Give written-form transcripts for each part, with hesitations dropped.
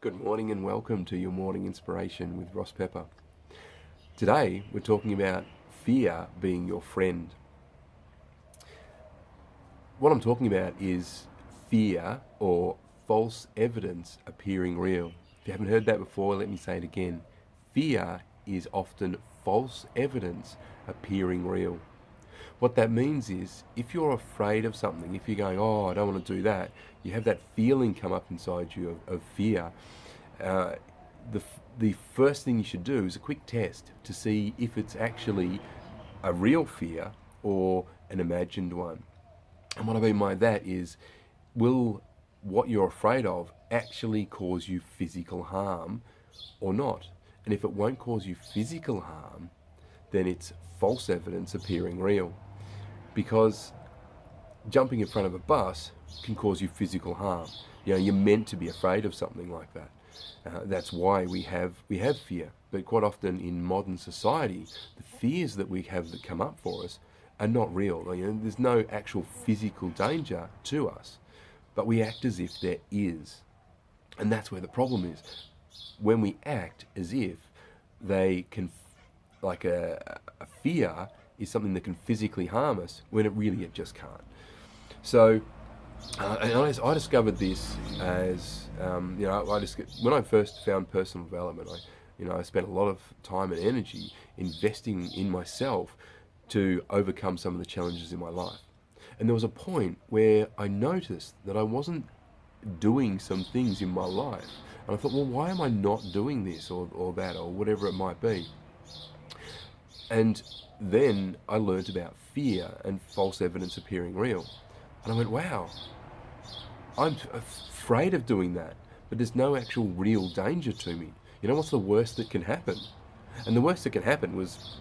Good morning and welcome to your morning inspiration with Ross Pepper. Today we're talking about fear being your friend. What I'm talking about is fear or false evidence appearing real. If you haven't heard that before, let me say it again. Fear is often false evidence appearing real. What that means is if you're afraid of something, if you're going, oh, I don't want to do that, you have that feeling come up inside you of fear. The first thing you should do is a quick test to see if it's actually a real fear or an imagined one. And what I mean by that is, will what you're afraid of actually cause you physical harm or not? And if it won't cause you physical harm, then it's false evidence appearing real. Because jumping in front of a bus can cause you physical harm. You know, you're meant to be afraid of something like that. That's why we have fear. But quite often in modern society, the fears that we have that come up for us are not real. You know, there's no actual physical danger to us, but we act as if there is. And that's where the problem is. When we act as if they can, like a fear is something that can physically harm us, when it just can't. So, and I discovered this as, when I first found personal development, I spent a lot of time and energy investing in myself to overcome some of the challenges in my life. And there was a point where I noticed that I wasn't doing some things in my life. And I thought, well, why am I not doing this or that or whatever it might be? And then I learned about fear and false evidence appearing real. And I went, wow, I'm afraid of doing that, but there's no actual real danger to me. You know, what's the worst that can happen? And the worst that can happen was,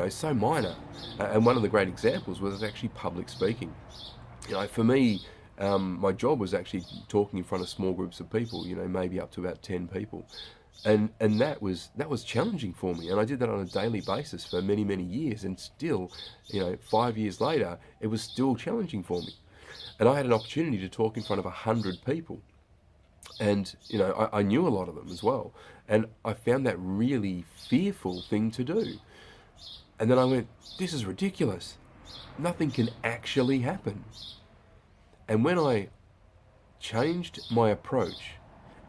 so minor. And one of the great examples was actually public speaking. For me, my job was actually talking in front of small groups of people, maybe up to about 10 people. And that was challenging for me. And I did that on a daily basis for many, many years. And still, 5 years later, it was still challenging for me. And I had an opportunity to talk in front of 100 people. And, I knew a lot of them as well. And I found that really fearful thing to do. And then I went, this is ridiculous. Nothing can actually happen. And when I changed my approach,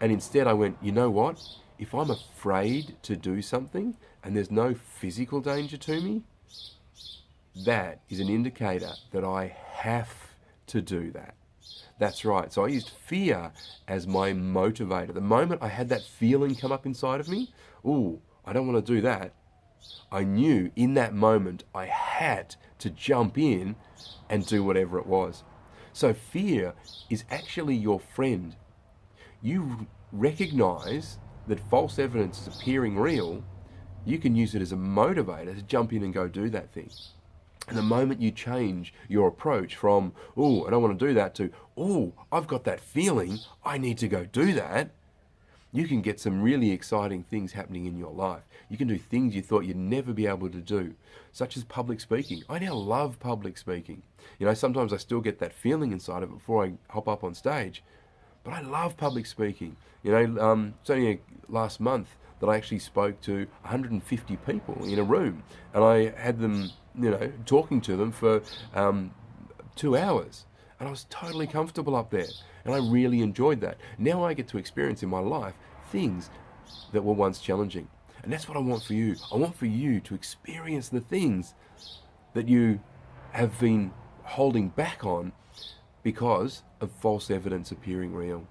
and instead I went, you know what? If I'm afraid to do something and there's no physical danger to me, that is an indicator that I have to do that. That's right. So I used fear as my motivator. The moment I had that feeling come up inside of me, ooh, I don't want to do that, I knew in that moment I had to jump in and do whatever it was. So fear is actually your friend. You recognize that false evidence is appearing real, you can use it as a motivator to jump in and go do that thing. And the moment you change your approach from, oh, I don't want to do that, to, oh, I've got that feeling, I need to go do that, you can get some really exciting things happening in your life. You can do things you thought you'd never be able to do, such as public speaking. I now love public speaking. Sometimes I still get that feeling inside of it before I hop up on stage, but I love public speaking. It's only last month that I actually spoke to 150 people in a room, and I had them, talking to them for 2 hours, and I was totally comfortable up there, and I really enjoyed that. Now I get to experience in my life things that were once challenging, and that's what I want for you. I want for you to experience the things that you have been holding back on because of false evidence appearing real.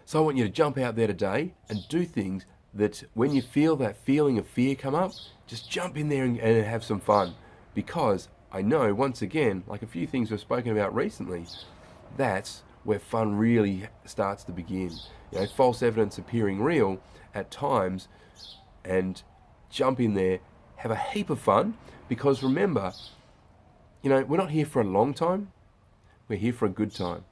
So I want you to jump out there today and do things that when you feel that feeling of fear come up, just jump in there and have some fun. Because I know, once again, like a few things we've spoken about recently, that's where fun really starts to begin. False evidence appearing real at times, and jump in there, have a heap of fun, because remember, we're not here for a long time, we're here for a good time.